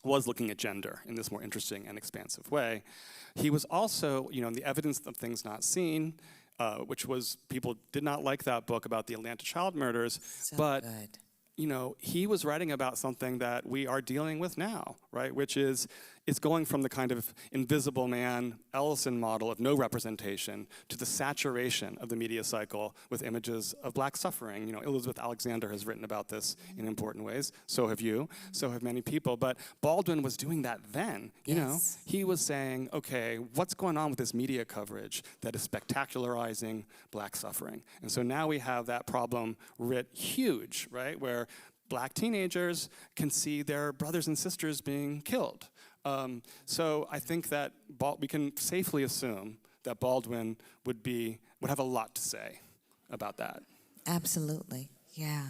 looking at gender in this more interesting and expansive way. He was also, you know, the evidence of things not seen, which was, people did not like that book about the Atlanta child murders, but good. You know, he was writing about something that we are dealing with now, right? Which is, it's going from the kind of invisible man, Ellison model of no representation to the saturation of the media cycle with images of black suffering. You know, Elizabeth Alexander has written about this in important ways. So have you, so have many people. But Baldwin was doing that then, you know? He was saying, okay, what's going on with this media coverage that is spectacularizing black suffering? And so now we have that problem writ huge, right? Where black teenagers can see their brothers and sisters being killed. So I think that we can safely assume that Baldwin would have a lot to say about that. Absolutely, yeah.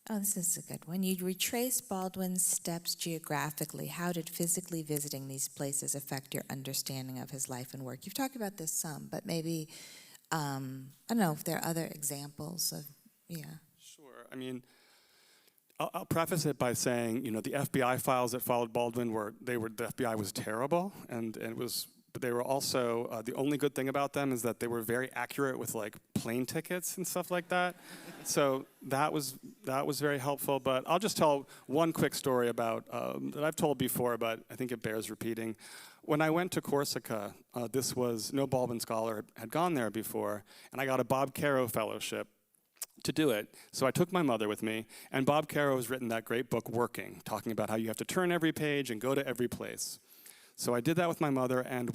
This is a good one. You retrace Baldwin's steps geographically. How did physically visiting these places affect your understanding of his life and work? You've talked about this some, but maybe, I don't know if there are other examples of, Sure, I mean, I'll preface it by saying, you know, the FBI files that followed Baldwin the FBI was terrible, and but they were also, the only good thing about them is that they were very accurate with like plane tickets and stuff like that. So that was very helpful. But I'll just tell one quick story about, that I've told before, but I think it bears repeating. When I went to Corsica, no Baldwin scholar had gone there before, and I got a Bob Caro fellowship to do it. So I took my mother with me, and Bob Caro has written that great book, Working, talking about how you have to turn every page and go to every place. So I did that with my mother, and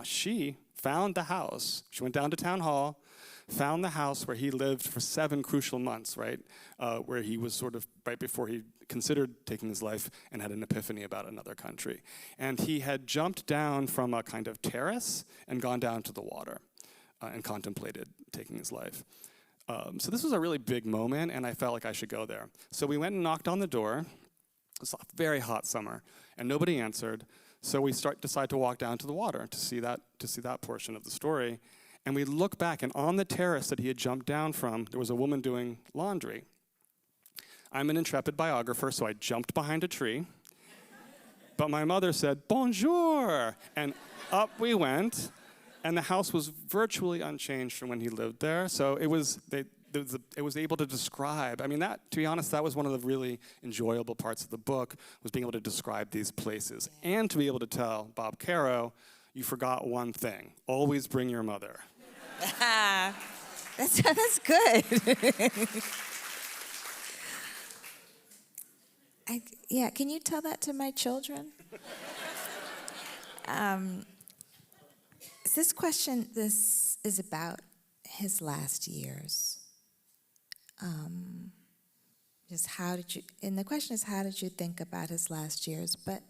she found the house. She went down to town hall, found the house where he lived for 7 crucial months, right? Where he was sort of right before he considered taking his life and had an epiphany about another country. And he had jumped down from a kind of terrace and gone down to the water and contemplated taking his life. So this was a really big moment, and I felt like I should go there. So we went and knocked on the door. It was a very hot summer, and nobody answered. So we decide to walk down to the water to see that portion of the story. And we look back, and on the terrace that he had jumped down from, there was a woman doing laundry. I'm an intrepid biographer, so I jumped behind a tree. But my mother said, "Bonjour!" And up we went. And the house was virtually unchanged from when he lived there. So it was, it was able to describe. I mean, that, to be honest, that was one of the really enjoyable parts of the book, was being able to describe these places and to be able to tell Bob Caro, you forgot one thing: always bring your mother. That's good. Yeah, can you tell that to my children? This question, this is about his last years. Just how did you, and the question is, how did you think about his last years? But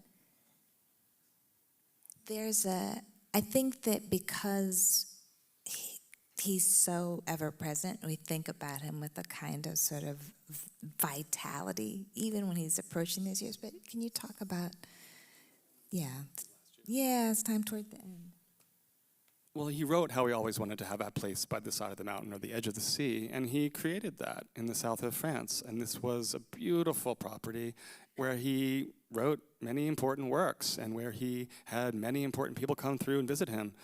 I think that because he's so ever present, we think about him with a kind of sort of vitality, even when he's approaching these years. But can you talk about, it's time toward the end. Well, he wrote how he always wanted to have that place by the side of the mountain or the edge of the sea, and he created that in the south of France. And this was a beautiful property where he wrote many important works and where he had many important people come through and visit him.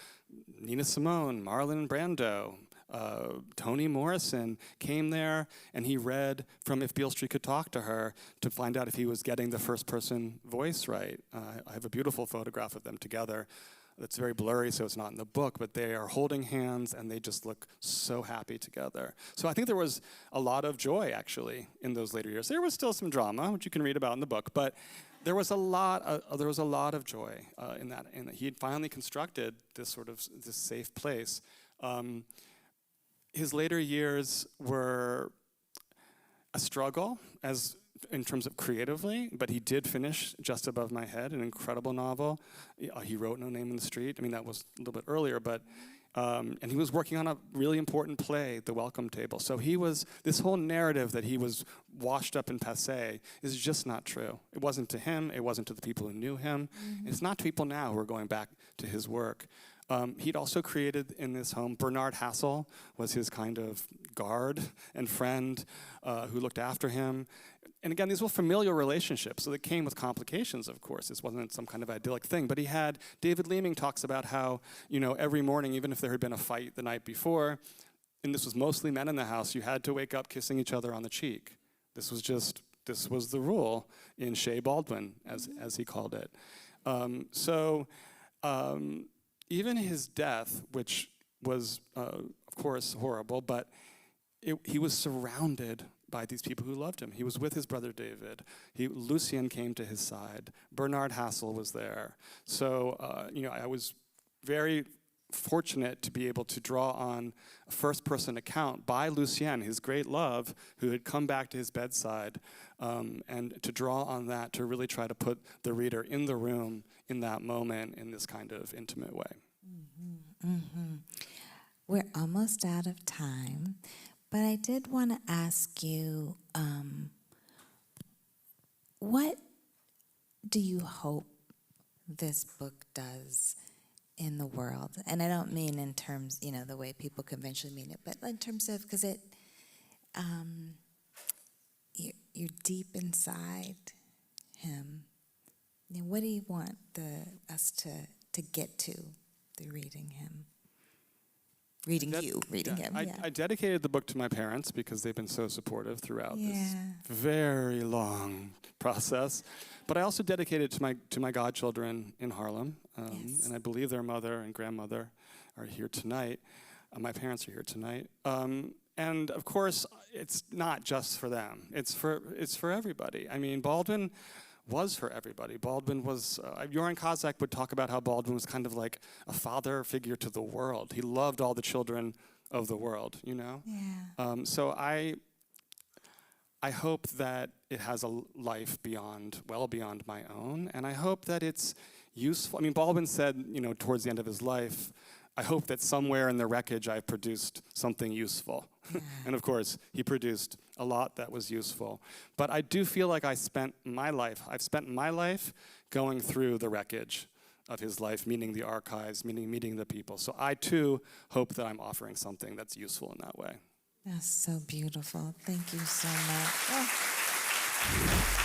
Nina Simone, Marlon Brando, Toni Morrison came there, and he read from If Beale Street Could Talk to Her to find out if he was getting the first-person voice right. I have a beautiful photograph of them together. It's very blurry, so it's not in the book, but they are holding hands, and they just look so happy together. So I think there was a lot of joy, actually, in those later years. There was still some drama, which you can read about in the book, but there was a lot of joy in that. And he had finally constructed this safe place. His later years were a struggle, in terms of creatively, but he did finish Just Above My Head, an incredible novel. He wrote No Name in the Street. I mean, that was a little bit earlier, but and he was working on a really important play, The Welcome Table. So this whole narrative that he was washed up and passé is just not true. It wasn't to him. It wasn't to the people who knew him. Mm-hmm. It's not to people now who are going back to his work. He'd also created in this home, Bernard Hassel was his kind of guard and friend who looked after him. And again, these were familial relationships, so they came with complications, of course. This wasn't some kind of idyllic thing. But David Leeming talks about how, every morning, even if there had been a fight the night before, and this was mostly men in the house, you had to wake up kissing each other on the cheek. This was the rule in Shea Baldwin, as he called it. Even his death, which was, of course, horrible, but he was surrounded by these people who loved him. He was with his brother David. Lucien came to his side. Bernard Hassel was there. So, I was very fortunate to be able to draw on a first-person account by Lucien, his great love, who had come back to his bedside, and to draw on that to really try to put the reader in the room in that moment in this kind of intimate way. Mm-hmm, mm-hmm. We're almost out of time, but I did want to ask you, what do you hope this book does in the world? And I don't mean in terms, the way people conventionally mean it, but in terms of, because you're deep inside him. What do you want us to get to through reading him? Reading him. I dedicated the book to my parents because they've been so supportive throughout this very long process. But I also dedicated it to my godchildren in Harlem, and I believe their mother and grandmother are here tonight. My parents are here tonight, and of course, it's not just for them. It's for everybody. I mean, Baldwin was for everybody. Baldwin was, Joran Kozak would talk about how Baldwin was kind of like a father figure to the world. He loved all the children of the world, Yeah. So I hope that it has a life well beyond my own, and I hope that it's useful. I mean, Baldwin said, towards the end of his life, I hope that somewhere in the wreckage I've produced something useful. Yeah. And of course, he produced a lot that was useful. But I do feel like I've spent my life going through the wreckage of his life, meaning the archives, meeting the people. So I too hope that I'm offering something that's useful in that way. That's so beautiful. Thank you so much. Oh.